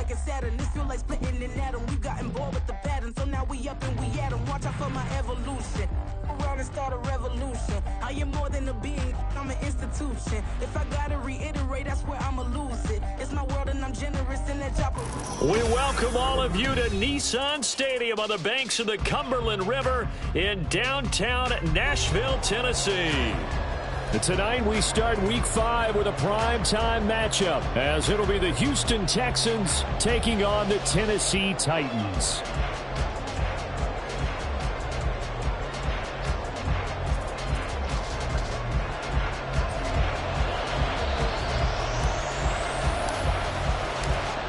like a Saturn. This feel like splitting an atom. We've gotten bored with the pattern, so now we up and we at 'em. Watch out for my evolution. Around and start a revolution. I am more than a being, I'm an institution. If I gotta reiterate, that's where I'ma lose it. It's my world and I'm generous in that job. We welcome all of you to Nissan Stadium on the banks of the Cumberland River in downtown Nashville, Tennessee. Tonight we start Week 5 with a primetime matchup, as it'll be the Houston Texans taking on the Tennessee Titans.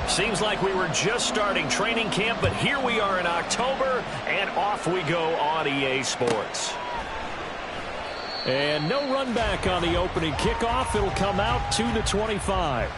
Seems like we were just starting training camp, but here we are in October, and off we go on EA Sports. And no run back on the opening kickoff. It'll come out to the 25.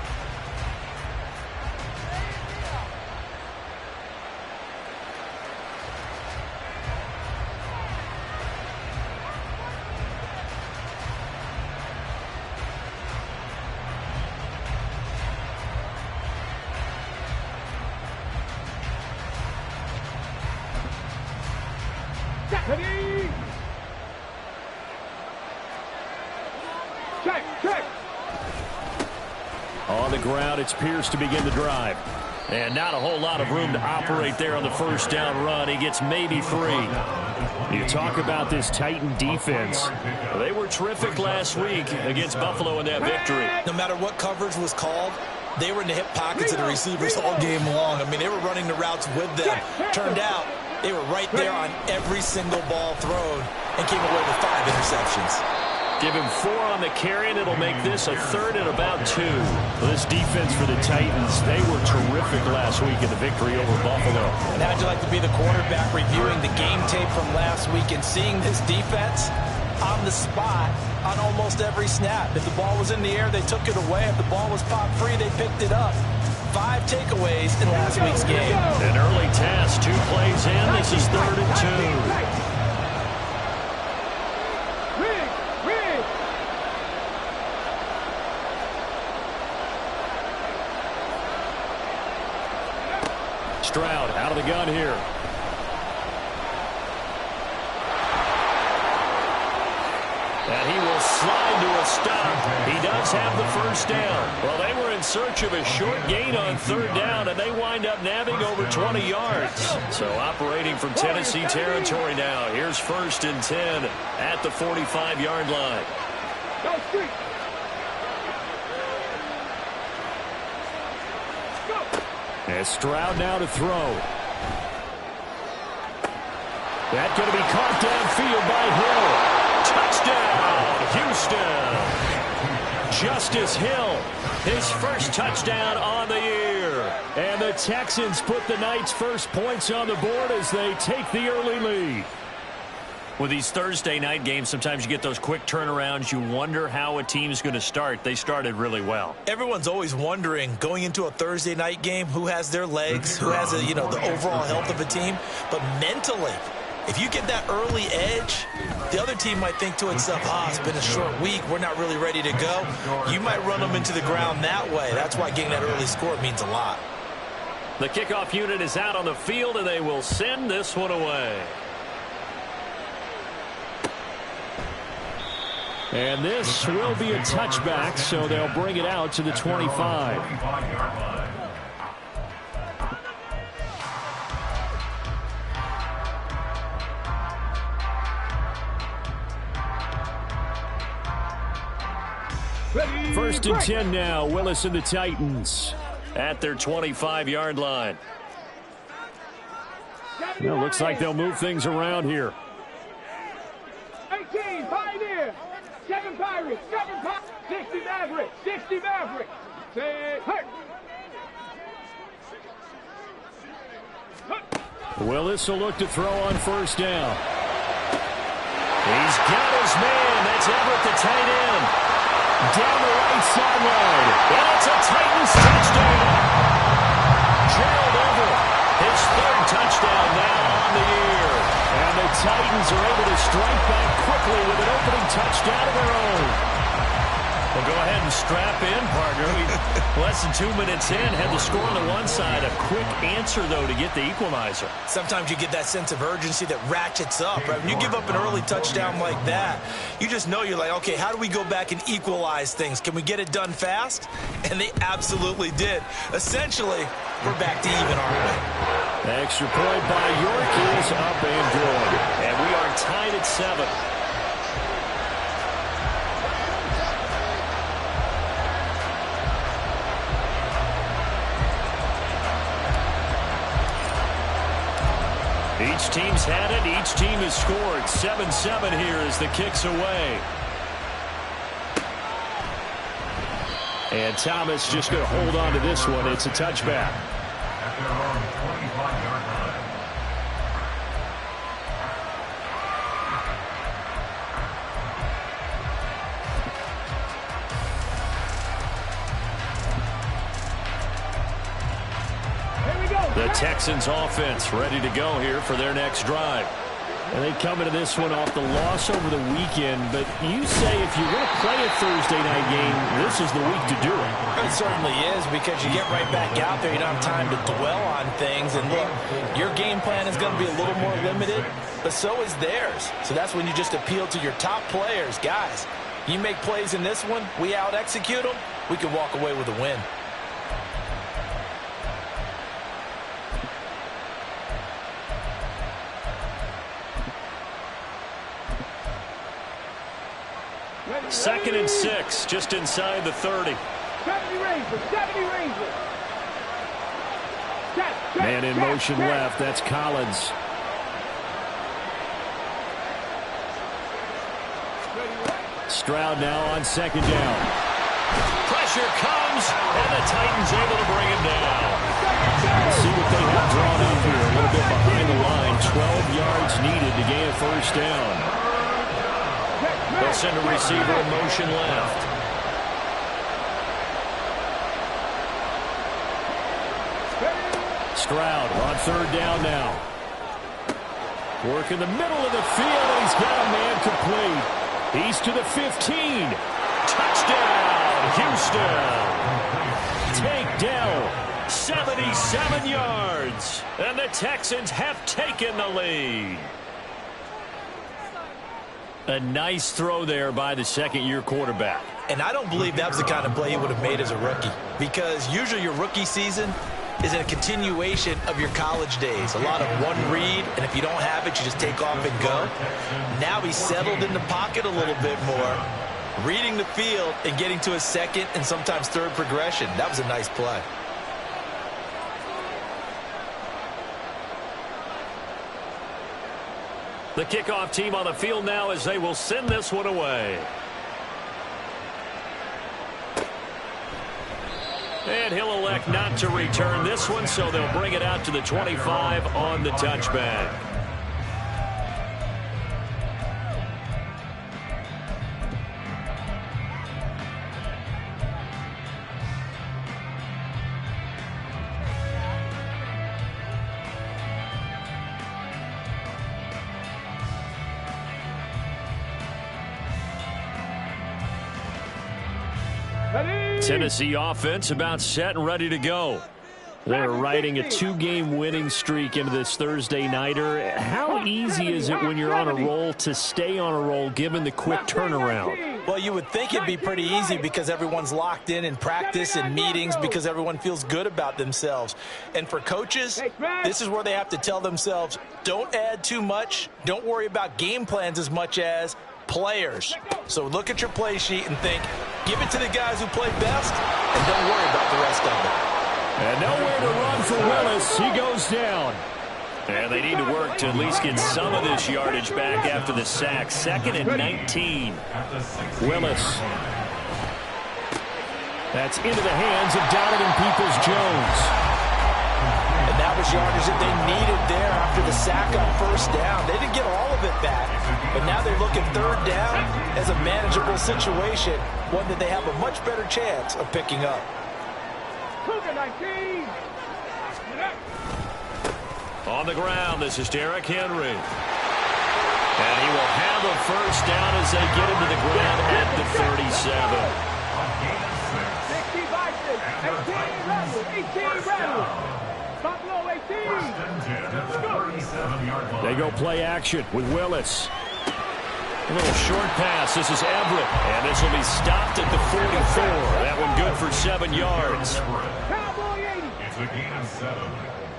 On the ground, it's Pierce to begin the drive. And not a whole lot of room to operate there on the first down run. He gets maybe 3. You talk about this Titan defense. They were terrific last week against Buffalo in that victory. No matter what coverage was called, they were in the hip pockets of the receivers all game long. I mean, they were running the routes with them. Turned out they were right there on every single ball thrown and came away with 5 interceptions. Give him 4 on the carry, and it'll make this a 3rd and about 2. Well, this defense for the Titans, they were terrific last week in the victory over Buffalo. And how'd you like to be the quarterback reviewing the game tape from last week and seeing this defense on the spot on almost every snap? If the ball was in the air, they took it away. If the ball was popped free, they picked it up. 5 takeaways in last week's game. An early task, 2 plays in. This is 3rd and 2. Stroud out of the gun here. And he will slide to a stop. He does have the first down. Well, they were in search of a short gain on 3rd down, and they wind up nabbing over 20 yards. So operating from Tennessee territory now. Here's 1st and 10 at the 45-yard line. Go street. And Stroud now to throw. That's going to be caught downfield by Hill. Touchdown, Houston. Justice Hill, his first touchdown on the year. And the Texans put the Knights' first points on the board as they take the early lead. With these Thursday night games, sometimes you get those quick turnarounds. You wonder how a team's going to start. They started really well. Everyone's always wondering, going into a Thursday night game, who has their legs, who has the overall health of a team. But mentally, if you get that early edge, the other team might think to itself, it's been a short week. We're not really ready to go. You might run them into the ground that way. That's why getting that early score means a lot. The kickoff unit is out on the field, and they will send this one away. And this will be a touchback, so they'll bring it out to the 25. First and 10 now. Willis and the Titans at their 25-yard line. Well, looks like they'll move things around here. 18, Pioneer. 7 Pirates, 7 Pirates, 60 Mavericks, 60 Mavericks. Say, hurt. Willis will look to throw on first down. He's got his man. That's Everett, the tight end. Down the right sideline. And it's a Titans touchdown. Gerald Everett, his 3rd touchdown now on the year. And the Titans are able to strike back quickly with an opening touchdown of their own. Well, go ahead and strap in, partner. Less than 2 minutes in, had the score on the one side. A quick answer, though, to get the equalizer. Sometimes you get that sense of urgency that ratchets up, right? When you give up an early touchdown like that, you just know you're like, okay, how do we go back and equalize things? Can we get it done fast? And they absolutely did. Essentially, we're back to even, aren't we? Extra point by York is up and good. And we are tied at 7. Each team's had it. Each team has scored. 7-7 here as the kick's away. And Thomas just going to hold on to this one. It's a touchback. The Texans offense ready to go here for their next drive. And they come into this one off the loss over the weekend. But you say if you're going to play a Thursday night game, this is the week to do it. It certainly is, because you get right back out there. You don't have time to dwell on things. And look, your game plan is going to be a little more limited, but so is theirs. So that's when you just appeal to your top players. Guys, you make plays in this one, we out-execute them, we can walk away with a win. Second and 6, just inside the 30. 70 Rangers, 70 Rangers. Man in motion left, that's Collins. Stroud now on second down. Pressure comes, and the Titans able to bring him down. Let's see what they have drawn up here. A little bit behind the line, 12 yards needed to gain a first down. They'll send a receiver in motion left. Stroud on third down now. Work in the middle of the field, and he's got a man complete. He's to the 15. Touchdown, Houston. Takedown, 77 yards. And the Texans have taken the lead. A nice throw there by the second-year quarterback. And I don't believe that was the kind of play he would have made as a rookie, because usually your rookie season is a continuation of your college days. A lot of one read, and if you don't have it, you just take off and go. Now he's settled in the pocket a little bit more, reading the field and getting to his second and sometimes third progression. That was a nice play. The kickoff team on the field now as they will send this one away. And he'll elect not to return this one, so they'll bring it out to the 25 on the touchback. Tennessee offense about set and ready to go. They're riding a two-game winning streak into this Thursday nighter. How easy is it when you're on a roll to stay on a roll given the quick turnaround? Well, you would think it'd be pretty easy because everyone's locked in practice and meetings, because everyone feels good about themselves. And for coaches, this is where they have to tell themselves, don't add too much, don't worry about game plans as much as players. So look at your play sheet and think, give it to the guys who play best, and don't worry about the rest of it. And nowhere to run for Willis. He goes down. And they need to work to at least get some of this yardage back after the sack. 2nd and 19. Willis. That's into the hands of Donovan Peoples-Jones. And that was yardage that they needed there after the sack on first down. They didn't get all of it back, but now they look at third down as a manageable situation, one that they have a much better chance of picking up. On the ground, this is Derrick Henry. And he will have a first down as they get into the ground at the 37. rattle. 18 rattle. Buffalo 18. They go play action with Willis. A little short pass. This is Everett. And this will be stopped at the 44. That one good for 7 yards. Cowboy 80. It's a gain of 7.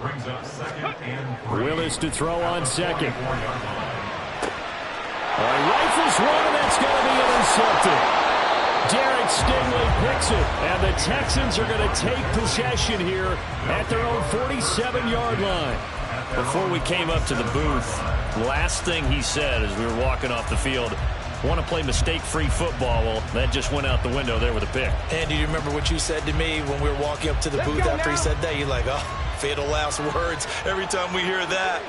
Brings up 2nd and 3. Willis to throw on 2nd. Rifles one, and that's going to be intercepted. Derek Stingley picks it, and the Texans are going to take possession here at their own 47-yard line. Before we came up to the booth, last thing he said as we were walking off the field, want to play mistake-free football. Well, that just went out the window there with a pick. And do you remember what you said to me when we were walking up to the booth after he said that? You're like, oh, fatal last words. Every time we hear that,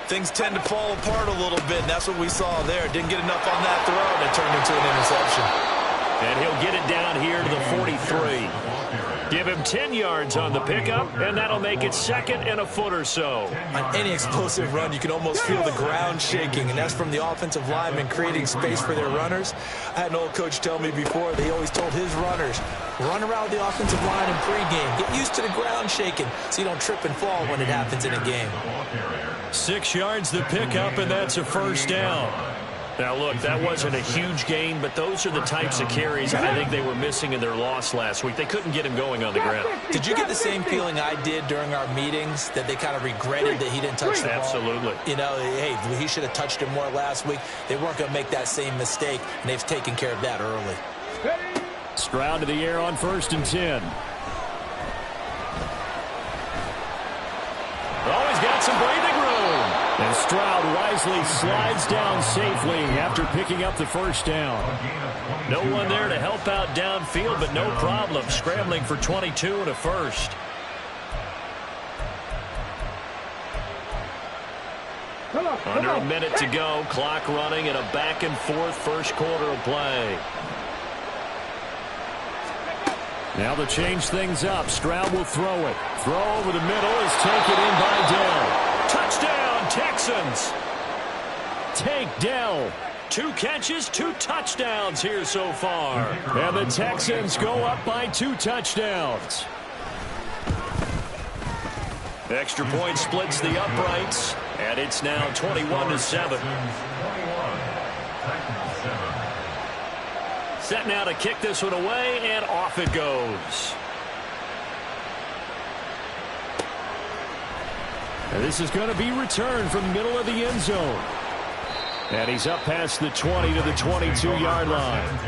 things tend to fall apart a little bit, and that's what we saw there. Didn't get enough on that throw, and it turned into an interception. And he'll get it down here to the 43. Give him 10 yards on the pickup, and that'll make it 2nd and a foot or so. On any explosive run, you can almost feel the ground shaking, and that's from the offensive linemen creating space for their runners. I had an old coach tell me before, they always told his runners, run around the offensive line in pregame. Get used to the ground shaking so you don't trip and fall when it happens in a game. 6 yards the pickup, and that's a first down. Now, look, that wasn't a huge gain, but those are the types of carries I think they were missing in their loss last week. They couldn't get him going on the ground. Did you get the same feeling I did during our meetings, that they kind of regretted that he didn't touch the ball? Absolutely. You know, hey, he should have touched it more last week. They weren't going to make that same mistake, and they've taken care of that early. Stroud to the air on 1st and 10. Always got some breathing room. And Stroud wisely slides down safely after picking up the first down. No one there to help out downfield, but no problem. Scrambling for 22 and a first. Under a minute to go. Clock running and a back-and-forth first quarter of play. Now to change things up, Stroud will throw it. Throw over the middle is taken in by Dell. Touchdown, Texans! Tank Dell. 2 catches, 2 touchdowns here so far. And the Texans go up by 2 touchdowns. Extra point splits the uprights, and it's now 21-7. Set now to kick this one away, and off it goes. And this is going to be returned from the middle of the end zone. And he's up past the 20 to the 22-yard line.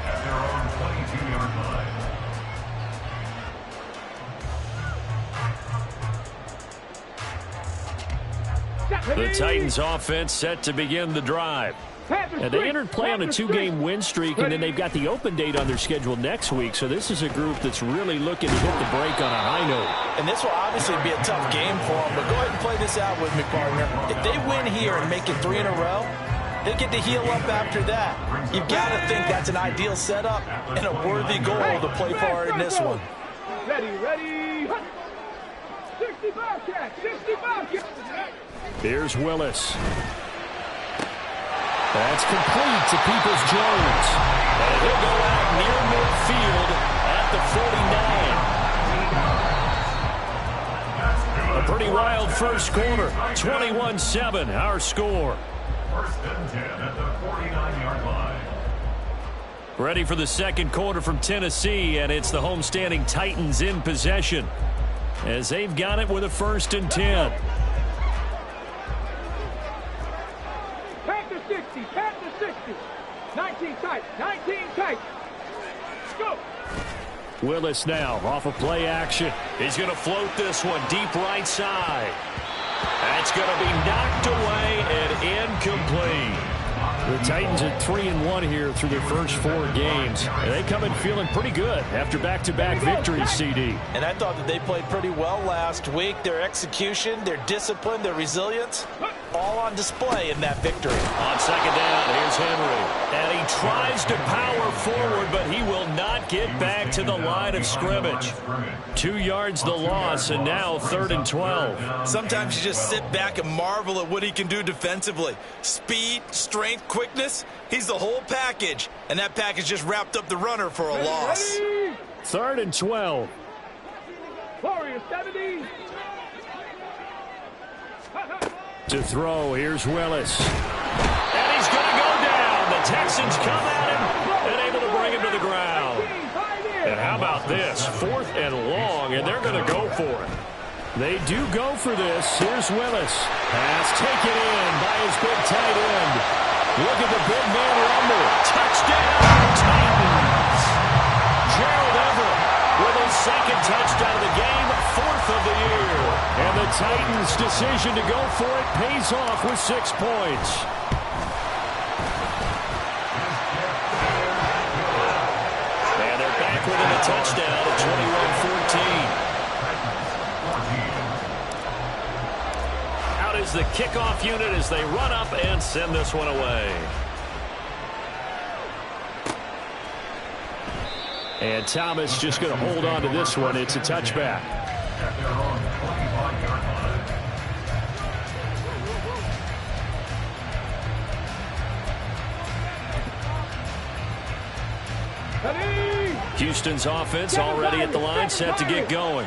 At their own 22-yard line. The Titans offense set to begin the drive. And they entered play on a 2-game win streak, and then they've got the open date on their schedule next week. So this is a group that's really looking to hit the break on a high note. And this will obviously be a tough game for them, but go ahead and play this out with me, partner. If they win here and make it 3 in a row, they get to heal up after that. You've got to think that's an ideal setup and a worthy goal to play for in this one. Ready. 65 catch, 65 catch. Here's Willis. That's complete to Peoples-Jones. And he'll go out near midfield at the 49. A pretty wild first quarter. 21-7, our score. 1st and 10 at the 49-yard line. Ready for the second quarter from Tennessee, and it's the homestanding Titans in possession as they've got it with a 1st and 10. Pack to 60, 19 tight, 19 tight. Go. Willis now off of play action. He's going to float this one deep right side. That's going to be knocked away and incomplete. The Titans at 3-1 here through their first 4 games. And they come in feeling pretty good after back-to-back victories, CD. And I thought that they played pretty well last week. Their execution, their discipline, their resilience, all on display in that victory. On second down, here's Henry. And he tries to power forward, but he will not get back to the line of scrimmage. 2 yards the loss, and now 3rd and 12. Sometimes you just sit back and marvel at what he can do defensively. Speed, strength, quickness, he's the whole package. And that package just wrapped up the runner for a loss. 3rd and 12. Warriors 70. To throw, here's Willis. And he's going to go down. The Texans come at him and able to bring him to the ground. And how about this? 4th and long, and they're going to go for it. They do go for this. Here's Willis. Pass taken in by his big tight end. Look at the big man rumble. Touchdown, Titans. Gerald Everett with his 2nd touchdown of the game, 4th of the year. And the Titans' decision to go for it pays off with 6 points. And they're back within a touchdown at 21-14. Out is the kickoff unit as they run up and send this one away. And Thomas just going to hold on to this one. It's a touchback. At their own 25-yard line. Houston's offense already at the line, set to get going.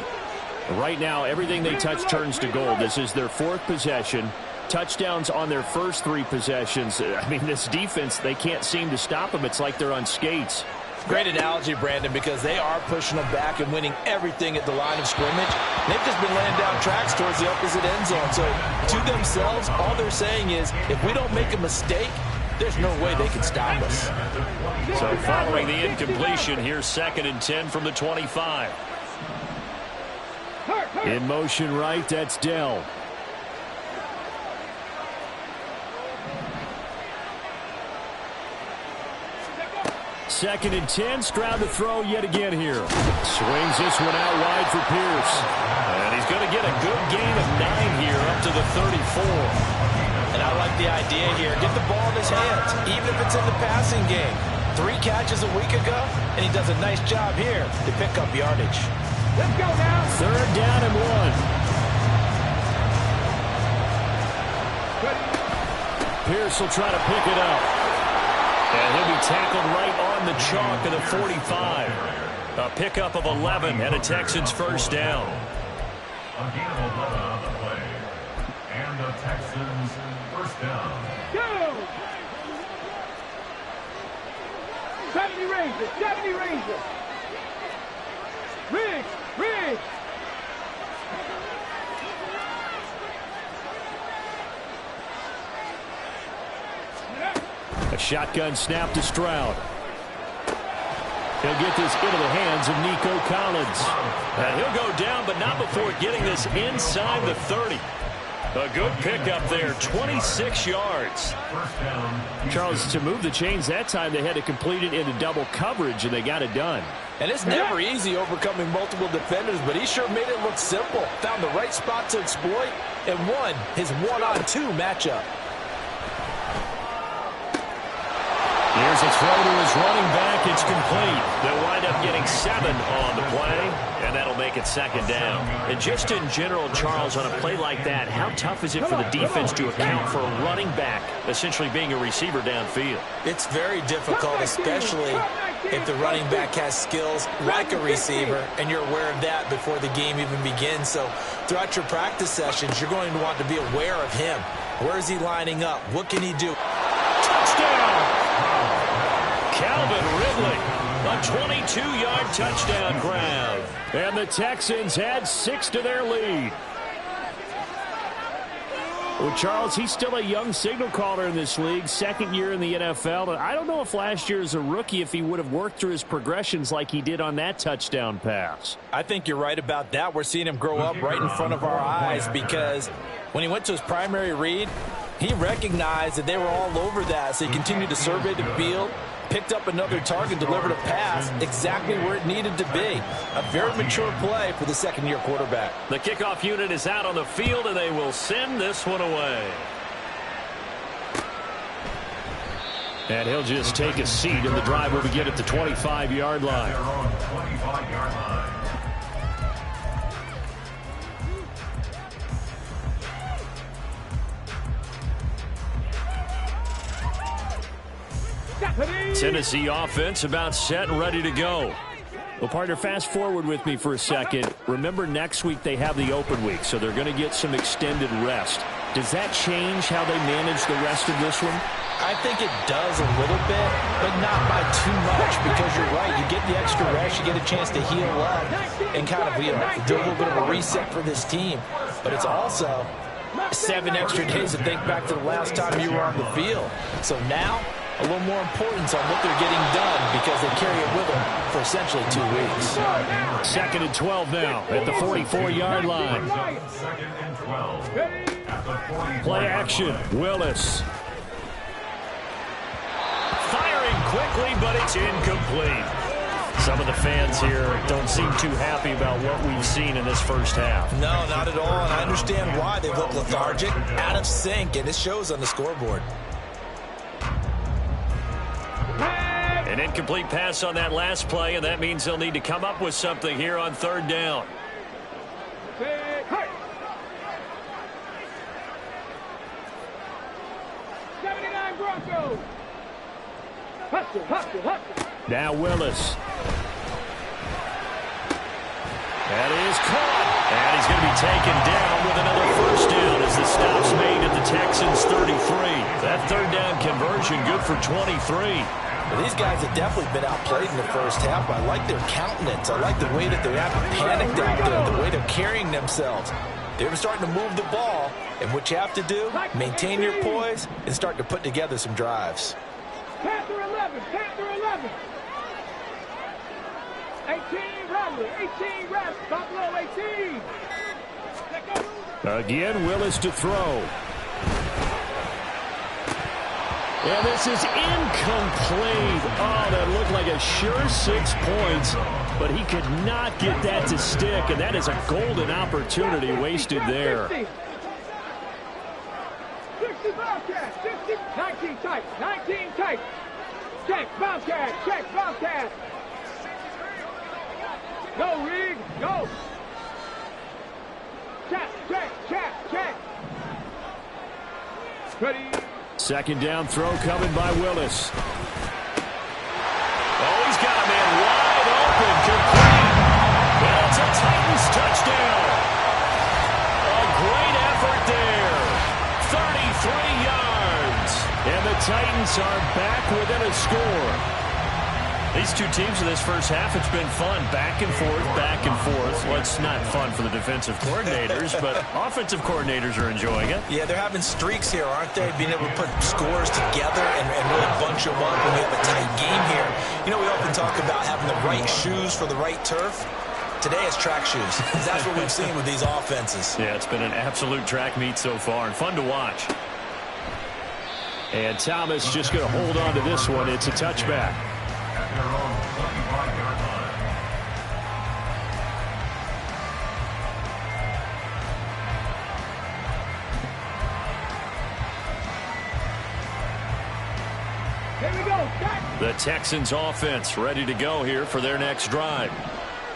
Right now, everything they touch turns to gold. This is their 4th possession. Touchdowns on their first 3 possessions. I mean, this defense, they can't seem to stop them. It's like they're on skates. Great analogy, Brandon, because they are pushing them back and winning everything at the line of scrimmage. They've just been laying down tracks towards the opposite end zone. So to themselves, all they're saying is, if we don't make a mistake, there's no way they can stop us. So following the incompletion, here's 2nd and 10 from the 25. In motion right, that's Dell. Second and 10, Stroud to throw yet again here. Swings this one out wide for Pierce. And he's going to get a good gain of 9 here up to the 34. And I like the idea here. Get the ball in his hands, even if it's in the passing game. 3 catches a week ago, and he does a nice job here to pick up yardage. Let's go now. 3rd down and 1. Pierce will try to pick it up. And he'll be tackled right on the chalk of the 45. A pickup of 11 and a Texans first down. A gain of 11 on the play. And the Texans first down. Go! 70 Rangers, 70 Rangers. Riggs. A shotgun snap to Stroud. He'll get this into the hands of Nico Collins. And he'll go down, but not before getting this inside the 30. A good pickup there, 26 yards. Charles, to move the chains that time, they had to complete it into double coverage, and they got it done. And it's never easy overcoming multiple defenders, but he sure made it look simple. Found the right spot to exploit and won his 1-on-2 matchup. Here's a throw to his running back. It's complete. They'll wind up getting 7 on the play, and that'll make it 2nd down. And just in general, Charles, on a play like that, how tough is it for the defense to account for a running back essentially being a receiver downfield? It's very difficult, especially if the running back has skills like a receiver, and you're aware of that before the game even begins. So throughout your practice sessions, you're going to want to be aware of him. Where is he lining up? What can he do? Touchdown! Calvin Ridley, a 22-yard touchdown grab. And the Texans add 6 to their lead. Well, Charles, he's still a young signal caller in this league, 2nd year in the NFL. And I don't know if last year as a rookie, if he would have worked through his progressions like he did on that touchdown pass. I think you're right about that. We're seeing him grow up right in front of our eyes, because when he went to his primary read, he recognized that they were all over that, so he continued to survey the field, picked up another target, delivered a pass exactly where it needed to be. A very mature play for the 2nd-year quarterback. The kickoff unit is out on the field, and they will send this one away. And he'll just take a seat, and the drive will begin at the 25-yard line. Their own 25-yard line. Tennessee offense about set and ready to go. Well, partner, fast forward with me for a second. Remember, next week they have the open week, so they're going to get some extended rest. Does that change how they manage the rest of this one? I think it does a little bit, but not by too much, because you're right. You get the extra rest, you get a chance to heal up and kind of, do a little bit of a reset for this team. But it's also 7 extra days to think back to the last time you were on the field. So now, a little more importance on what they're getting done because they carry it with them for essentially 2 weeks. 2nd and 12 now at the 44-yard line. 2nd and 12 at the 44. Play action, Willis. Firing quickly, but it's incomplete. Some of the fans here don't seem too happy about what we've seen in this first half. No, not at all, and I understand why. They look lethargic, out of sync, and it shows on the scoreboard. An incomplete pass on that last play, and that means they'll need to come up with something here on 3rd down. 79 Broncos. Hustle. Now Willis. That is caught. And he's going to be taken down with another first down as the stop's made at the Texans' 33. That 3rd down conversion good for 23. Well, these guys have definitely been outplayed in the first half. I like their countenance. I like the way that they haven't panicked out there, the way they're carrying themselves. They're starting to move the ball, and what you have to do, maintain your poise and start to put together some drives. Panther 11. 18 Rattler. Buffalo 18. Again, Willis to throw. And this is incomplete. Oh, that looked like a sure 6 points, but he could not get that to stick, and that is a golden opportunity wasted there. 60 Bobcat. 19 tight. Check, Bobcat. Go, Reed, go. Check. Ready. 2nd down throw coming by Willis. Oh, he's got a man wide open. Complete. And it's a Titans touchdown. A great effort there. 33 yards. And the Titans are back within a score. These two teams in this first half, it's been fun. Back and forth. Well, it's not fun for the defensive coordinators, but offensive coordinators are enjoying it. Yeah, they're having streaks here, aren't they? Being able to put scores together and really bunch them up when we have a tight game here. You know, we often talk about having the right shoes for the right turf. Today it's track shoes. That's what we've seen with these offenses. Yeah, it's been an absolute track meet so far and fun to watch. And Thomas just going to hold on to this one. It's a touchback. At their own 25-yard line. Here we go. The Texans offense ready to go here for their next drive.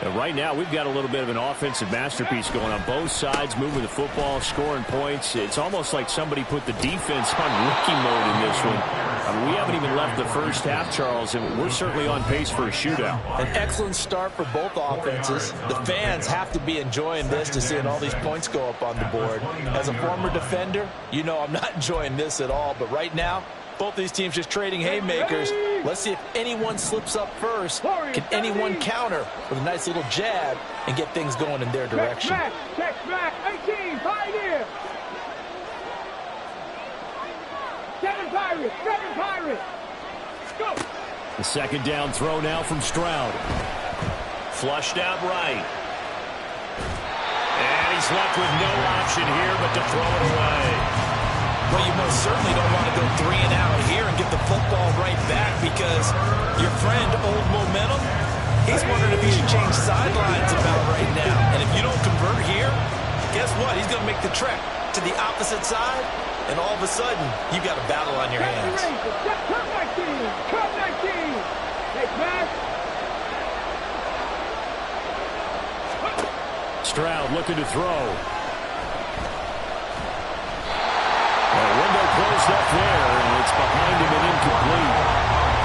And right now, we've got a little bit of an offensive masterpiece going on both sides, moving the football, scoring points. It's almost like somebody put the defense on rookie mode in this one. I mean, we haven't even left the first half, Charles, and we're certainly on pace for a shootout. An excellent start for both offenses. The fans have to be enjoying this to seeing all these points go up on the board. As a former defender, you know I'm not enjoying this at all, but right now, both these teams just trading haymakers. Let's see if anyone slips up first. Can anyone counter with a nice little jab and get things going in their direction? Check back. 18, Pioneer. 7 Pirates. Go. The 2nd down throw now from Stroud. Flushed out right. And he's left with no option here but to throw it away. Well, you most certainly don't want to go 3 and out here and get the football right back because your friend, Old Momentum, he's wondering if he should change sidelines about right now. And if you don't convert here, guess what? He's going to make the trek to the opposite side, and all of a sudden, you've got a battle on your hands. Come 19. Take back. Stroud looking to throw. Window closed up there, and it's behind him and incomplete.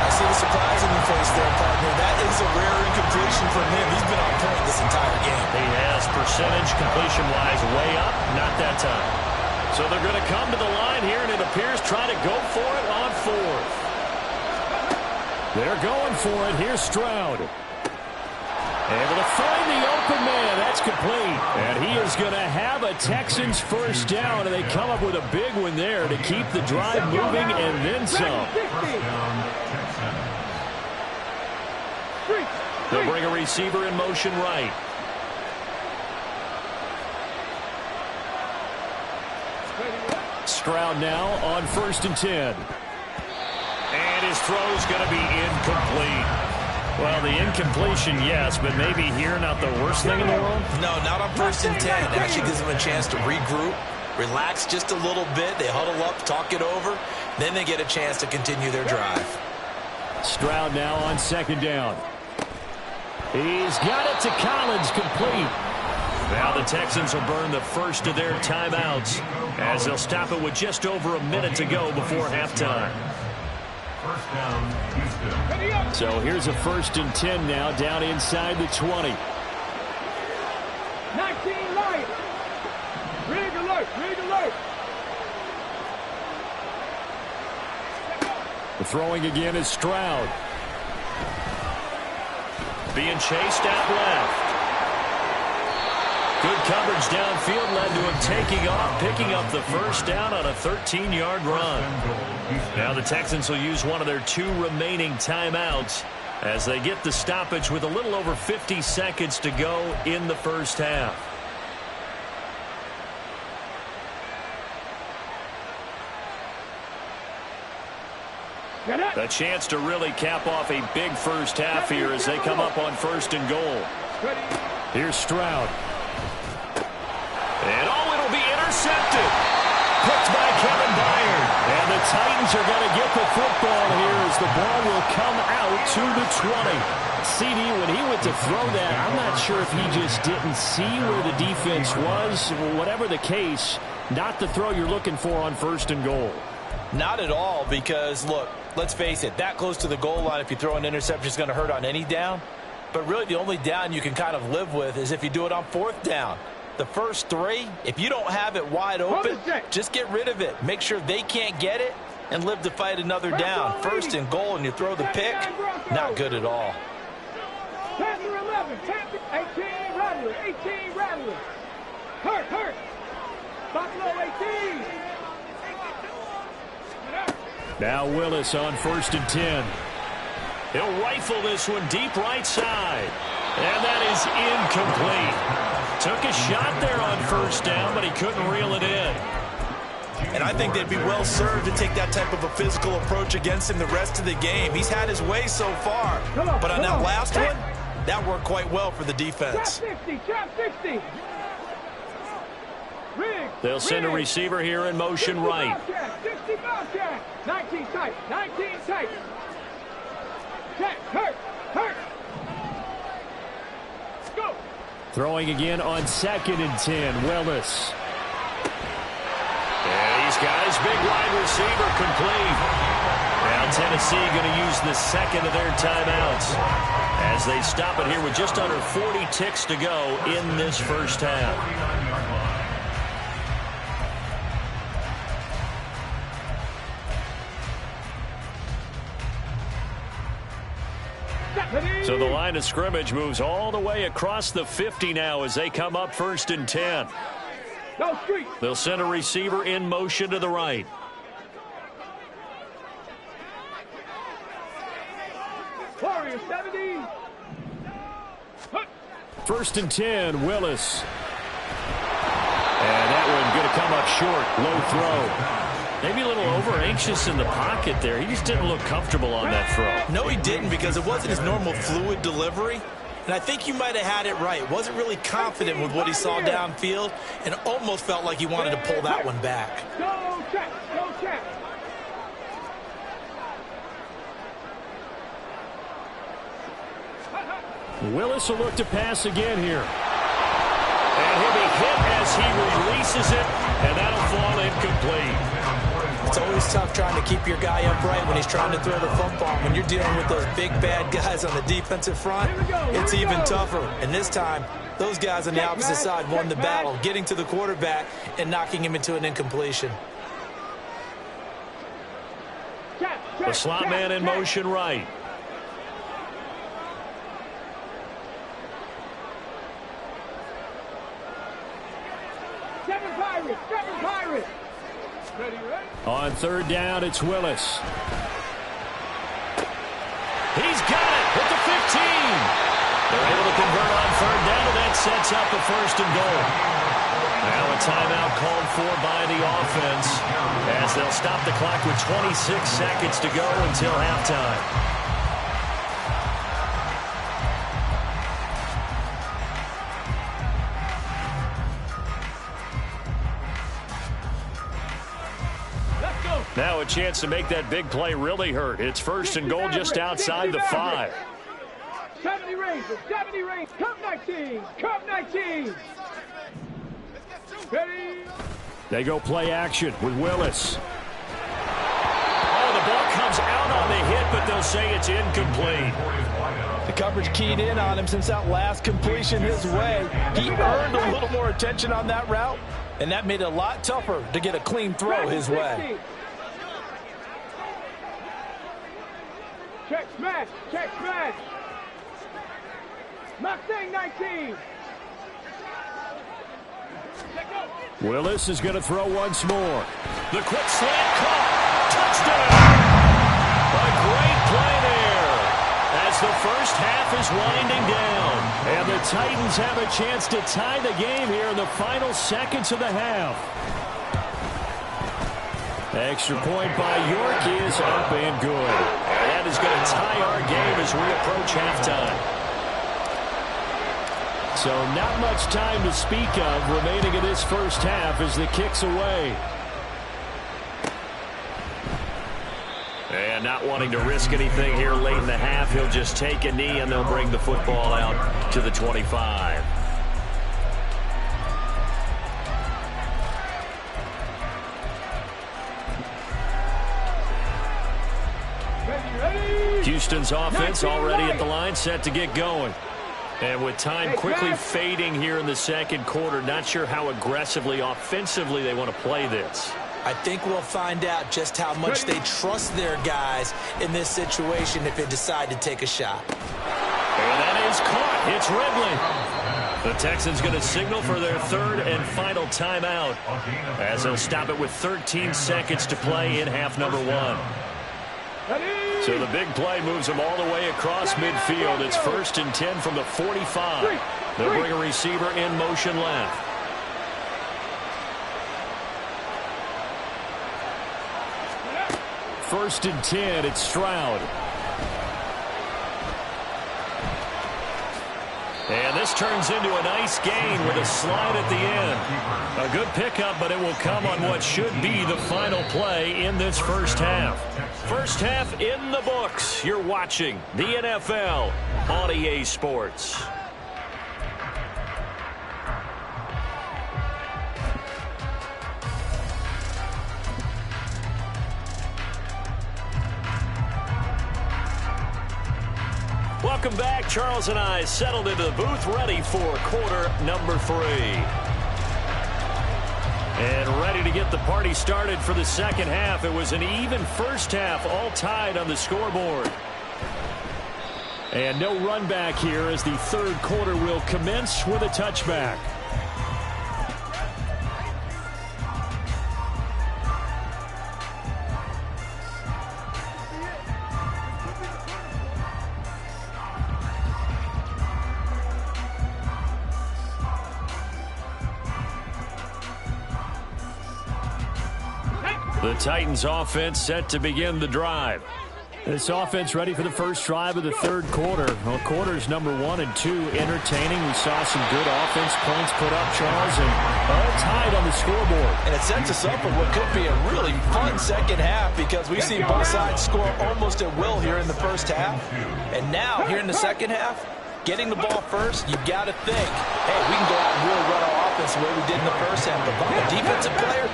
I see the surprising you face there, partner. That is a rare incompletion from him. He's been on point this entire game. He has percentage completion-wise way up. Not that time. So they're going to come to the line here, and it appears try to go for it on fourth. They're going for it. Here's Stroud. Able to find the open man. That's complete. And he is going to have a Texans first down, and they come up with a big one there to keep the drive moving and then some. They'll bring a receiver in motion right. Stroud now on 1st and 10. And his throw's going to be incomplete. Well, the incompletion, yes, but maybe here not the worst thing in the world? No, not on 1st and 10. It actually gives them a chance to regroup, relax just a little bit. They huddle up, talk it over. Then they get a chance to continue their drive. Stroud now on 2nd down. He's got it to Collins, complete. Now the Texans will burn the first of their timeouts as they'll stop it with just over a minute to go before halftime. First down, Houston. So here's a 1st and 10 now down inside the 20. 19 light. Rig alert, rig alert. The throwing again is Stroud. Being chased out left. Good coverage downfield led to him taking off, picking up the first down on a 13-yard run. Now the Texans will use one of their 2 remaining timeouts as they get the stoppage with a little over 50 seconds to go in the first half. A chance to really cap off a big first half here as they come up on 1st and goal. Here's Stroud. And it'll be intercepted. Picked by Kevin Byard. And the Titans are going to get the football here as the ball will come out to the 20. CD, when he went to throw that, I'm not sure if he just didn't see where the defense was. Whatever the case, not the throw you're looking for on 1st and goal. Not at all, because, look, let's face it, that close to the goal line, if you throw an interception, is going to hurt on any down. But really the only down you can kind of live with is if you do it on 4th down. The first 3, if you don't have it wide open, just get rid of it. Make sure they can't get it and live to fight another down. 1st and goal and you throw the pick, not good at all. 10 to 11, 10 to 18, Rattler, 18, Rattler. Hurt. Buffalo 18. Now Willis on 1st and 10. He'll rifle this one deep right side. And that is incomplete. Took a shot there on 1st down, but he couldn't reel it in. And I think they'd be well served to take that type of a physical approach against him the rest of the game. He's had his way so far. But on that last one, that worked quite well for the defense. Trap 60. They'll send a receiver here in motion right. 60 Bobcat. 19 tight. 19 tight. Hurt. Go. Throwing again on 2nd and 10, Willis. And he's got his big wide receiver complete. Now Tennessee going to use the 2nd of their timeouts as they stop it here with just under 40 ticks to go in this first half. So the line of scrimmage moves all the way across the 50 now as they come up 1st and 10. They'll send a receiver in motion to the right. Warrior 70. 1st and 10, Willis. And that one going to come up short. Low throw. Maybe a little over-anxious in the pocket there. He just didn't look comfortable on that throw. No, he didn't, because it wasn't his normal fluid delivery. And I think you might have had it right. Wasn't really confident with what he saw downfield and almost felt like he wanted to pull that one back. Go check. Willis will look to pass again here. And he'll be hit as he releases it, and that'll fall incomplete. It's always tough trying to keep your guy upright when he's trying to throw the football. When you're dealing with those big, bad guys on the defensive front, it's even tougher. And this time, those guys on the opposite side won the battle, getting to the quarterback and knocking him into an incompletion. The slot man in motion right. Seven Pirates. Ready. On third down, it's Willis. He's got it at the 15. They're able to convert on third down, and that sets up the 1st and goal. Now a timeout called for by the offense as they'll stop the clock with 26 seconds to go until halftime. Now a chance to make that big play really hurt. It's 1st and goal just outside the 5. 70 Rangers. Come 19. Ready. They go play action with Willis. Oh, the ball comes out on the hit, but they'll say it's incomplete. The coverage keyed in on him since that last completion his way. He earned a little more attention on that route, and that made it a lot tougher to get a clean throw his way. Check smash. Mustang 19. Willis is going to throw once more. The quick slant caught. Touchdown! A great play there as the first half is winding down. And the Titans have a chance to tie the game here in the final seconds of the half. Extra point by York is up and good. That is going to tie our game as we approach halftime. So not much time to speak of remaining in this first half as the kick's away. And not wanting to risk anything here late in the half, he'll just take a knee and they'll bring the football out to the 25. Houston's offense already at the line, set to get going. And with time quickly fading here in the second quarter, not sure how aggressively, offensively they want to play this. I think we'll find out just how much they trust their guys in this situation if they decide to take a shot. And that is caught. It's Ridley. The Texans going to signal for their 3rd and final timeout as they'll stop it with 13 seconds to play in half number 1. So the big play moves them all the way across midfield. It's 1st and 10 from the 45. They'll bring a receiver in motion left. First and 10, it's Stroud. And this turns into a nice gain with a slide at the end. A good pickup, but it will come on what should be the final play in this first half. First half in the books. You're watching the NFL on EA Sports. Welcome back. Charles and I settled into the booth, ready for quarter number 3. And ready to get the party started for the second half. It was an even first half, all tied on the scoreboard. And no run back here as the third quarter will commence with a touchback. The Titans offense set to begin the drive. This offense ready for the first drive of the third quarter. Well, quarters number 1 and 2 entertaining. We saw some good offense points put up, Charles, and all tied on the scoreboard. And it sets us up for what could be a really fun second half because we've seen both sides score almost at will here in the first half. And now, here in the second half, getting the ball first, you've got to think, hey, we can go out and really run our offense the way we did in the first half. But if I'm a defensive player,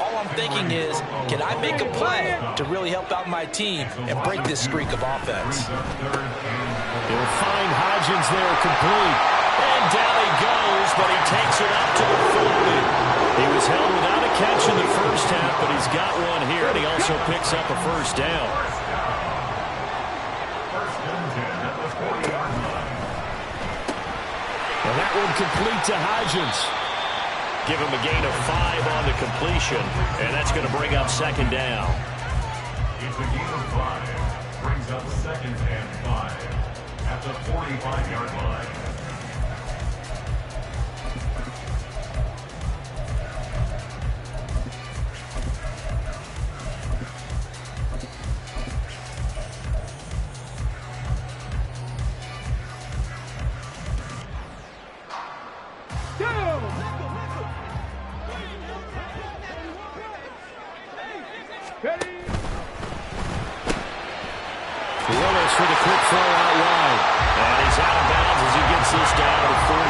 all I'm I'm thinking is, can I make a play to really help out my team and break this streak of offense? He'll find Hodgins there complete. And down he goes, but he takes it up to the 40. He was held without a catch in the first half, but he's got one here, and he also picks up a first down. And that one complete to Hodgins. Give him a gain of 5 on the completion, and that's going to bring up second down. It's a gain of 5. Brings up second and 5 at the 45-yard line. Willis for the quick throw out wide. And he's out of bounds as he gets this down to 45.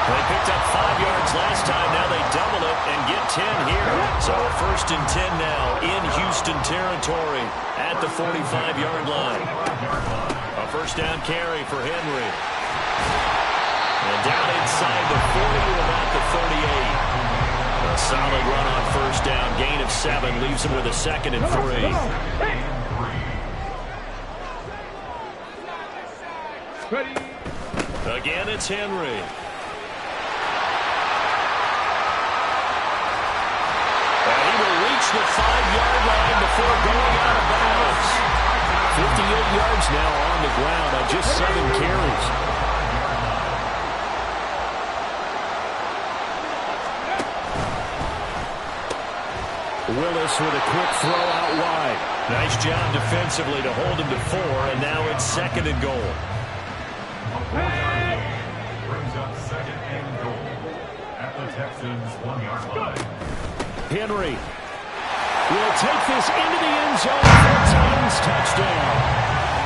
They picked up 5 yards last time. Now they double it and get 10 here. So a first and 10 now in Houston territory at the 45-yard line. A first down carry for Henry. And down inside the 40 to about the 38. A solid run on first down. Gain of 7 leaves him with a second and 3. Again, it's Henry. And he will reach the 5-yard line before going out of bounds. 58 yards now on the ground on just 7 carries. Willis with a quick throw out wide. Nice job defensively to hold him to 4, and now it's second and goal. Brings up second and goal at the Texans' 1-yard line. Henry will take this into the end zone for a Titans touchdown.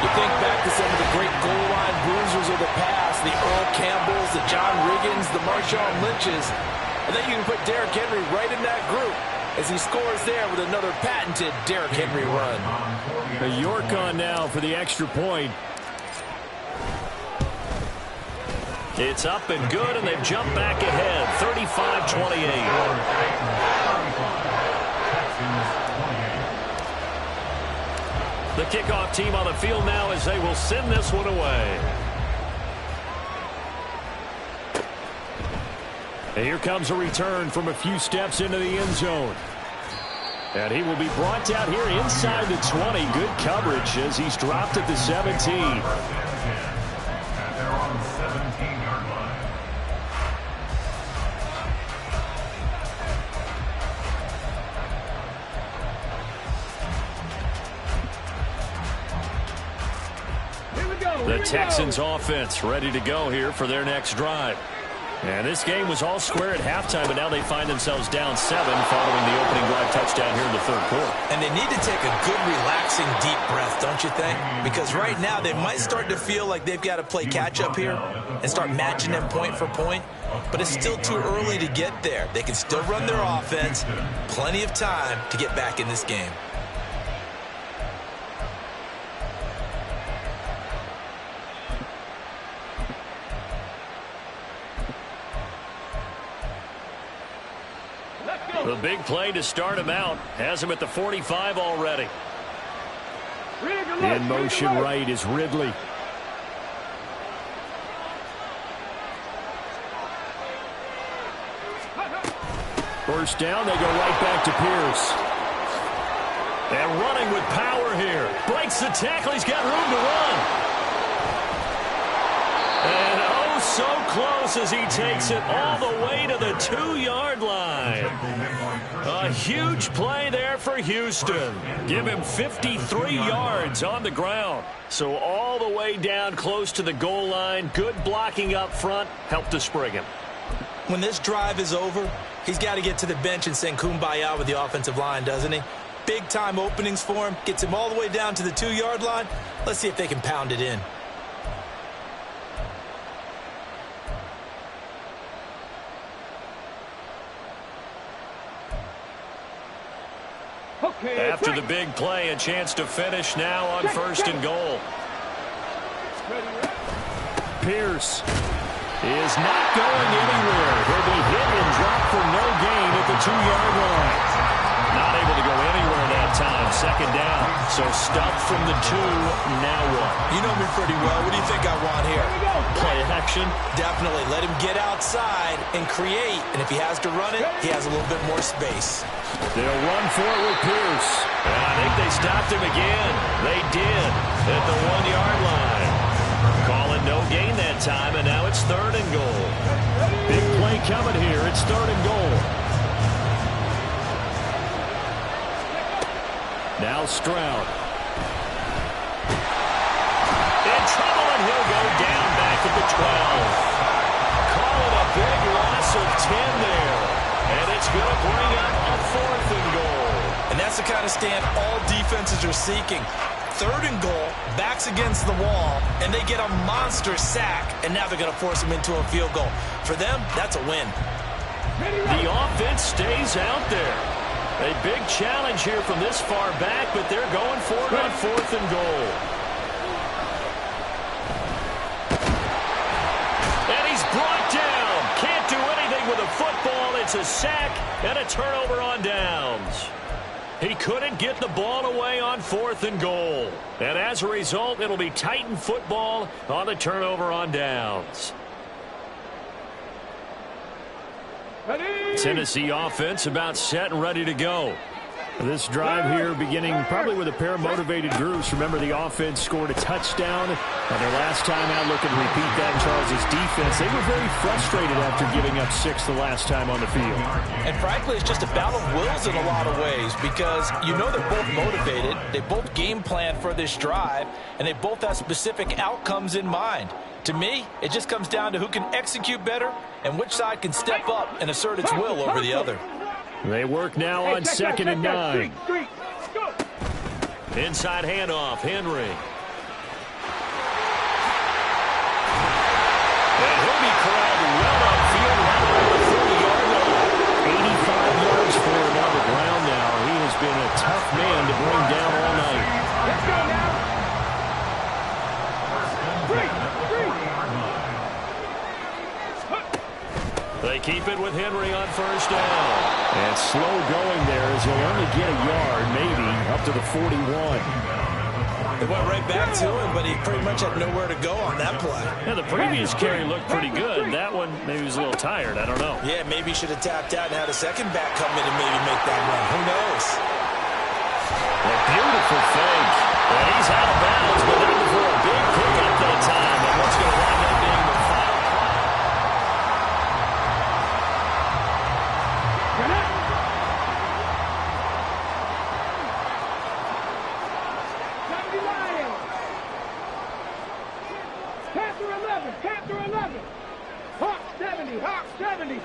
You think back to some of the great goal line bruisers of the past, the Earl Campbells, the John Riggins, the Marshawn Lynches, and then you can put Derrick Henry right in that group as he scores there with another patented Derrick Henry run. A York on now for the extra point. It's up and good, and they've jumped back ahead, 35-28. The kickoff team on the field now as they will send this one away. And here comes a return from a few steps into the end zone. And he will be brought down here inside the 20. Good coverage as he's dropped at the 17. And they're on the 17-yard line. The Texans offense ready to go here for their next drive. And this game was all square at halftime, but now they find themselves down 7 following the opening drive touchdown here in the third quarter. And they need to take a good, relaxing, deep breath, don't you think? Because right now they might start to feel like they've got to play catch-up here and start matching them point for point. But it's still too early to get there. They can still run their offense. Plenty of time to get back in this game. The big play to start him out has him at the 45 already. In motion right is Ridley. First down, they go right back to Pierce. And running with power here. Breaks the tackle, he's got room to run. And oh, so close as he takes it all the way to the 2-yard line. A huge play there for Houston. Give him 53 yards on the ground. So all the way down close to the goal line. Good blocking up front. Helped to spring him. When this drive is over, he's got to get to the bench and sing kumbaya with the offensive line, doesn't he? Big-time openings for him. Gets him all the way down to the 2-yard line. Let's see if they can pound it in. Okay, After the big play, a chance to finish now on first and goal. Pierce is not going anywhere. He'll be hit and dropped for no gain at the 2-yard line. Not able to go anywhere that time. Second down. So stuffed from the 2. Now what? You know me pretty well. What do you think I want here? Play action? Definitely. Let him get outside and create. And if he has to run it, he has a little bit more space. They'll run for it with Pierce. And I think they stopped him again. They did at the 1-yard line. Calling no gain that time, and now it's third and goal. Big play coming here. It's third and goal. Now Stroud. In trouble, and he'll go down back at the 12. Call it a big loss of 10 there. And it's going to bring up a fourth and goal. And that's the kind of stand all defenses are seeking. Third and goal, backs against the wall, and they get a monster sack, and now they're going to force him into a field goal. For them, that's a win. The offense stays out there. A big challenge here from this far back, but they're going for it on fourth and goal. And he's brought down. Can't do anything with a football. It's a sack and a turnover on downs. He couldn't get the ball away on fourth and goal. And as a result, it'll be Titan football on the turnover on downs. Tennessee offense about set and ready to go. This drive here beginning probably with a pair of motivated groups. Remember, the offense scored a touchdown on their last time out. Looking to repeat that in Charles' defense. They were very frustrated after giving up 6 the last time on the field. And frankly, it's just a battle of wills in a lot of ways because you know they're both motivated. They both game plan for this drive, and they both have specific outcomes in mind. To me, it just comes down to who can execute better and which side can step up and assert its will over the other. They work now on second and 9. Inside handoff, Henry. And he'll be corralled well upfield right on the 40-yard line. 85 yards for him on the ground now. He has been a tough man to bring down all night. Let's go now. They keep it with Henry on first down. And slow going there as he'll only get a yard, maybe, up to the 41. They went right back to him, but he pretty much had nowhere to go on that play. Yeah, the previous carry looked pretty good. That one, maybe he was a little tired. I don't know. Yeah, maybe he should have tapped out and had a second back come in and maybe make that run. Who knows? A beautiful fake. And he's out of bounds, but looking for a big pickup that time. And what's going to wind up being the final play? Panther 11. Hawk 70. Hawk 70.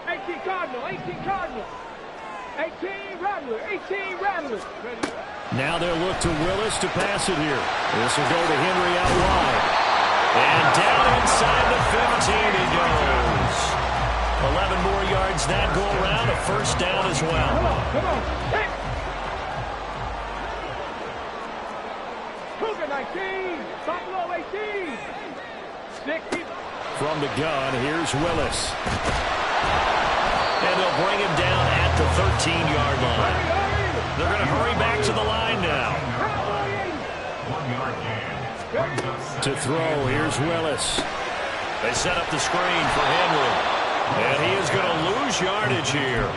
18 Cardinal. 18 Cardinal. 18 Rattler. 18 Rattler. Now they'll look to Willis to pass it here. This will go to Henry out wide. And down inside the 15 he goes. 11 more yards that go around. A first down as well. Come on. Hey. Cougar 19. Buffalo 18. 60. From the gun, here's Willis. And they'll bring him down at the 13-yard line. They're going to hurry back to the line now. 1 yard gain. To throw, here's Willis. They set up the screen for Henry. And he is going to lose yardage here.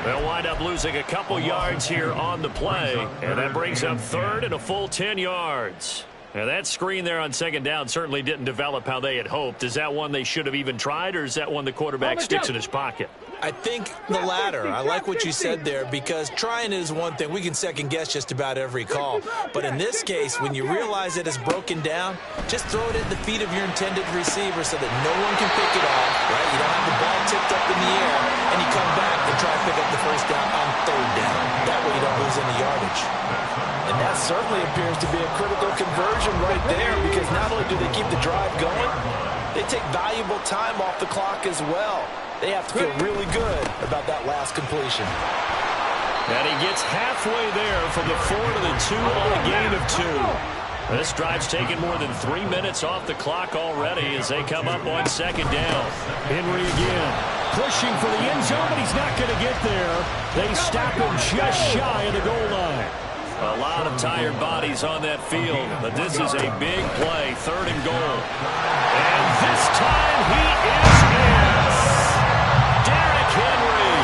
They'll wind up losing a couple yards here on the play. And that brings up third and a full 10 yards. Now, that screen there on second down certainly didn't develop how they had hoped. Is that one they should have even tried, or is that one the quarterback sticks in his pocket? I think the latter. I like what you said there because trying is one thing. We can second-guess just about every call. But in this case, when you realize it is broken down, just throw it at the feet of your intended receiver so that no one can pick it off, right? You don't have the ball tipped up in the air, and you come back and try to pick up the first down on third down. That way you don't lose any yardage. And that certainly appears to be a critical conversion right there because not only do they keep the drive going, they take valuable time off the clock as well. They have to feel really good about that last completion. And he gets halfway there from the 4 to the 2 on a gain of 2. This drive's taken more than 3 minutes off the clock already as they come up on second down. Henry again, pushing for the end zone, but he's not going to get there. They stop him just shy of the goal line. A lot of tired bodies on that field, but this is a big play, 3rd and goal. And this time he is in. Derrick Henry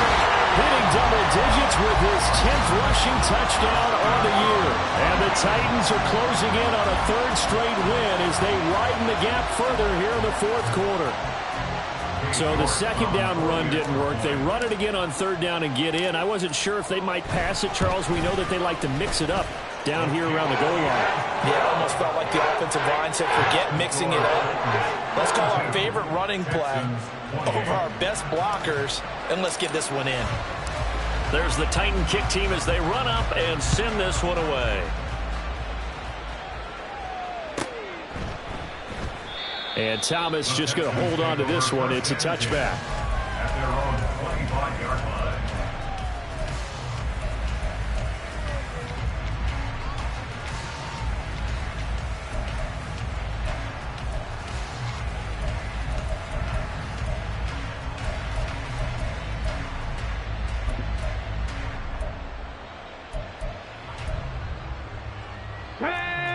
hitting double digits with his 10th rushing touchdown on the year. And the Titans are closing in on a 3rd straight win as they widen the gap further here in the 4th quarter. So the second down run didn't work. They run it again on 3rd down and get in. I wasn't sure if they might pass it, Charles. We know that they like to mix it up down here around the goal line. Yeah, it almost felt like the offensive line said, forget mixing it up. Let's call our favorite running play over our best blockers, and let's get this one in. There's the Titan kick team as they run up and send this one away. And Thomas just going to hold on to this one. It's a touchback. At their own 25-yard line.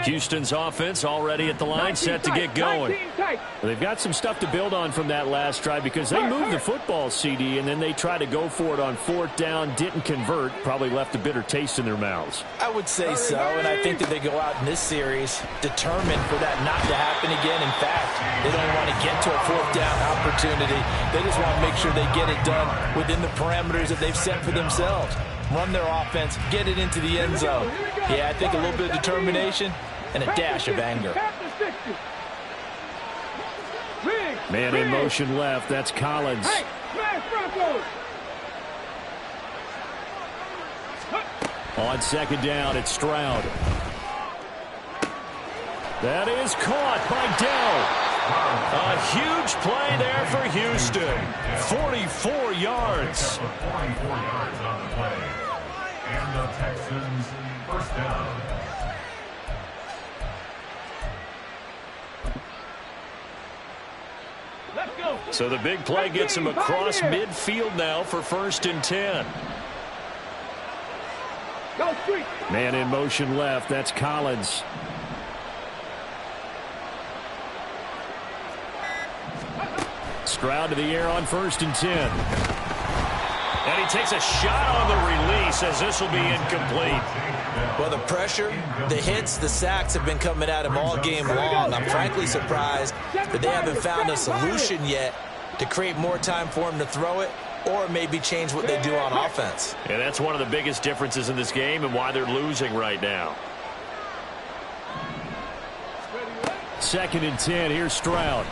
Houston's offense already at the line, set to get going. They've got some stuff to build on from that last drive because they moved the football, CD, and then they tried to go for it on 4th down, didn't convert, probably left a bitter taste in their mouths. I would say so, and I think that they go out in this series determined for that not to happen again. In fact, they don't want to get to a 4th down opportunity. They just want to make sure they get it done within the parameters that they've set for themselves. Run their offense, get it into the end zone. Yeah, I think a little bit of determination and a dash of anger. Man in motion left. That's Collins. On 2nd down, it's Stroud. That is caught by Dell. A huge play there for Houston. 44 yards. 44 yards on the play. And the Texans 1st down. So the big play gets him across midfield now for 1st and 10. Man in motion left. That's Collins. Stroud to the air on 1st and 10. And he takes a shot on the release as this will be incomplete. Well, the pressure, the hits, the sacks have been coming at him all game long. I'm frankly surprised that they haven't found a solution yet to create more time for him to throw it or maybe change what they do on offense. And that's one of the biggest differences in this game and why they're losing right now. 2nd and 10. Here's Stroud.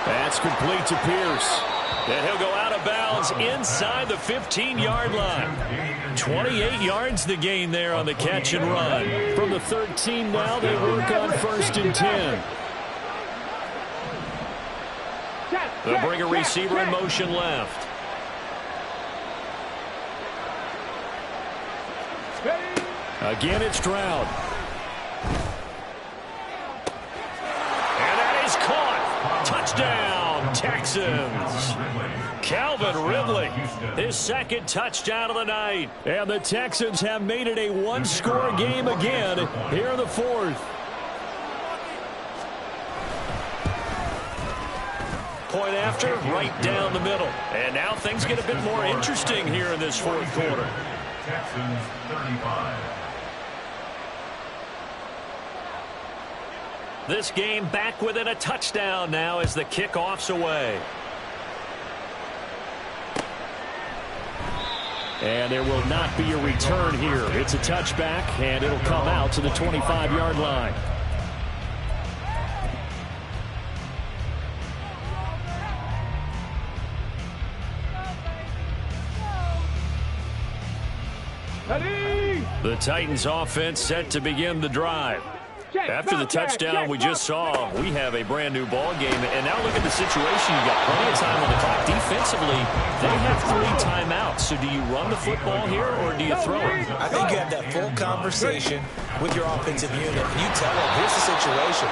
That's complete to Pierce. And he'll go out of bounds inside the 15-yard line. 28 yards the gain there on the catch and run. From the 13 now, they work on 1st and 10. They'll bring a receiver in motion left. Again, it's Stroud. And that is caught. Touchdown, Texans. Calvin Ridley, his 2nd touchdown of the night. And the Texans have made it a one-score game again here in the 4th. Point after, right down the middle. And now things get a bit more interesting here in this 4th quarter. Texans 35. This game back within a touchdown now as the kickoff's away. And there will not be a return here. It's a touchback, and it'll come out to the 25-yard line. The Titans offense set to begin the drive. After the touchdown we just saw, we have a brand new ball game. And now look at the situation. You got plenty of time on the clock. Defensively, they have 3 timeouts. So do you run the football here or do you throw it? I think you have that full conversation with your offensive unit. And you tell them, here's the situation.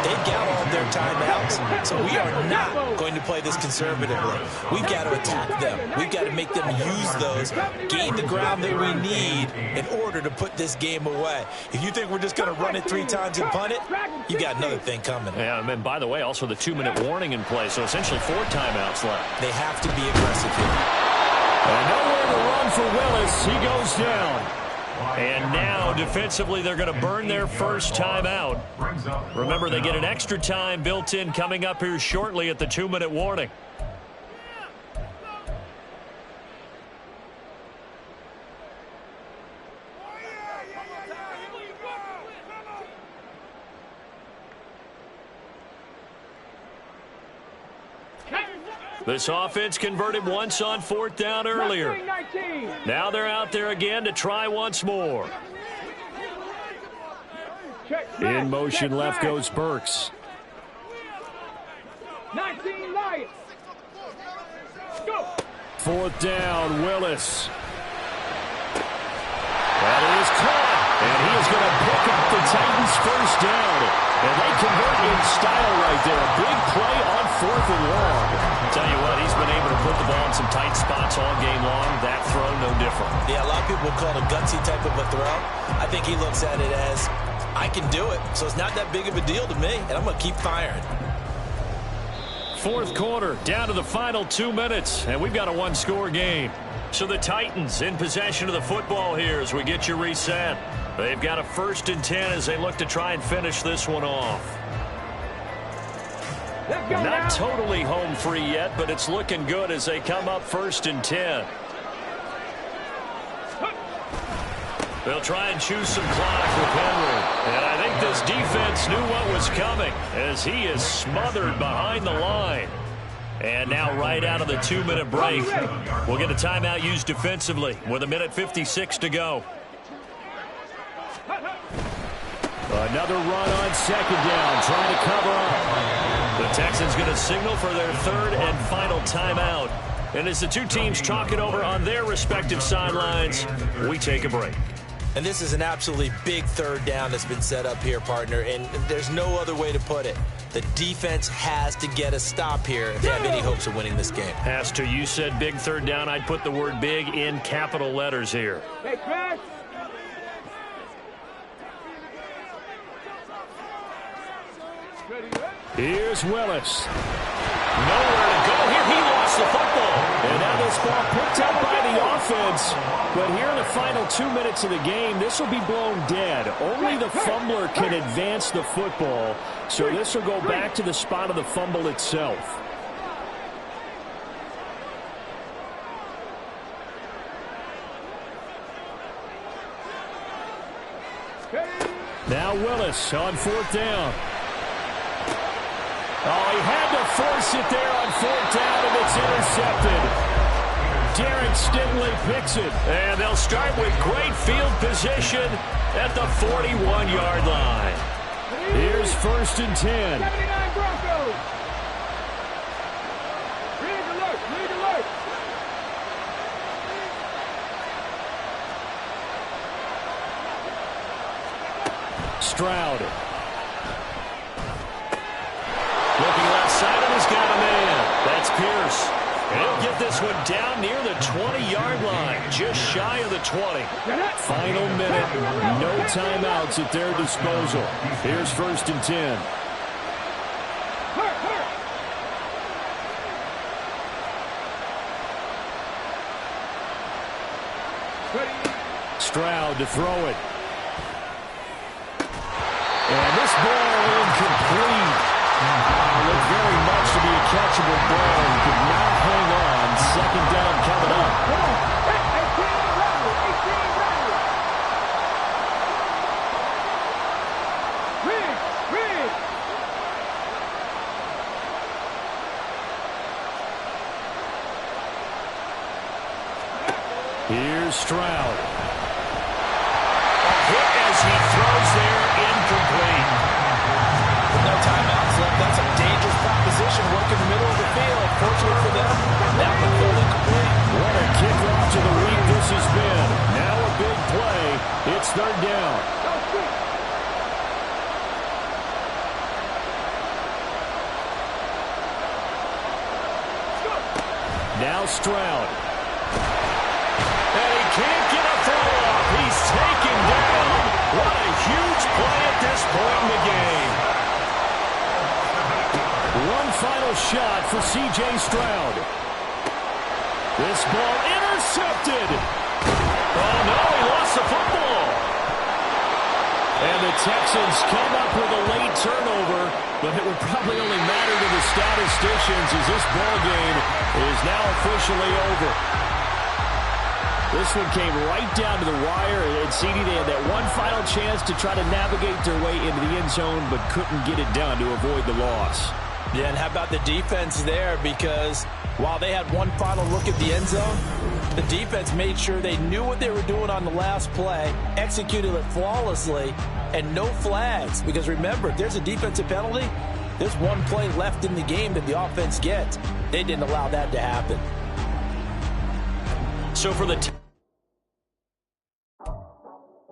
They've got all their timeouts, so we are not going to play this conservatively. We've got to attack them. We've got to make them use those, gain the ground that we need in order to put this game away. If you think we're just going to run it 3 times and punt it, you got another thing coming. Yeah, and by the way, also the 2-minute warning in play, so essentially 4 timeouts left. They have to be aggressive here. And nowhere to run for Willis. He goes down. And now, defensively, they're going to burn their first timeout. Remember, they get an extra time built in coming up here shortly at the 2-minute warning. This offense converted once on 4th down earlier. Now they're out there again to try once more. In motion left goes Burks. 19 Lions. Go. 4th down, Willis. That is caught. And he is going to pick up the Titans' first down. And they convert in style right there. A big play on 4th and long. Tell you what, he's been able to put the ball in some tight spots all game long. That throw, no different. Yeah, a lot of people call it a gutsy type of a throw. I think he looks at it as, I can do it. So it's not that big of a deal to me, and I'm going to keep firing. 4th quarter, down to the final 2 minutes, and we've got a 1-score game. So the Titans in possession of the football here as we get you reset. They've got a 1st and 10 as they look to try and finish this one off. Not totally home free yet, but it's looking good as they come up 1st and 10. They'll try and choose some clock with Henry. And I think this defense knew what was coming as he is smothered behind the line. And now right out of the 2-minute break, we'll get a timeout used defensively with 1:56 to go. Another run on 2nd down, trying to cover up. The Texans going to signal for their 3rd and final timeout. And as the two teams talk it over on their respective sidelines, we take a break. And this is an absolutely big 3rd down that's been set up here, partner, and there's no other way to put it. The defense has to get a stop here if they have any hopes of winning this game. Has to. You said big 3rd down. I'd put the word big in capital letters here. Hey, Chris. Here's Willis. Nowhere to go here. He lost the football. And now this ball picked up by the offense. But here in the final 2 minutes of the game, this will be blown dead. Only the fumbler can advance the football. So this will go back to the spot of the fumble itself. Now Willis on 4th down. Oh, he had to force it there on 4th down, and it's intercepted. Derek Stingley picks it. And they'll start with great field position at the 41-yard line. Here's 1st and 10. 79 Broncos. Rig alert, rig alert. Stroud. Looking left side, and he's got a man. That's Pierce. And he'll get this one down near the 20-yard line, just shy of the 20. Final minute, no timeouts at their disposal. Here's 1st and 10. Stroud to throw it. And this ball incomplete. Looked very much to be a catchable ball. He could not hang on. 2nd down coming up. Here's Stroud. A hit as he throws there, incomplete. spot position, working the middle of the field. Fortunately for them, that one fell incomplete. What a kickoff to the week this has been. Now a big play. It's third down. Now Stroud. And he can't get a throw off. He's taken down. What a huge play at this point in the game. One final shot for C.J. Stroud. This ball intercepted. Oh, no, he lost the football. And the Texans come up with a late turnover, but it would probably only matter to the statisticians as this ball game is now officially over. This one came right down to the wire, and CD, they had that one final chance to try to navigate their way into the end zone, but couldn't get it done to avoid the loss. Yeah, and how about the defense there? Because while they had one final look at the end zone, the defense made sure they knew what they were doing on the last play, executed it flawlessly, and no flags. Because remember, if there's a defensive penalty, there's one play left in the game that the offense gets. They didn't allow that to happen. So for the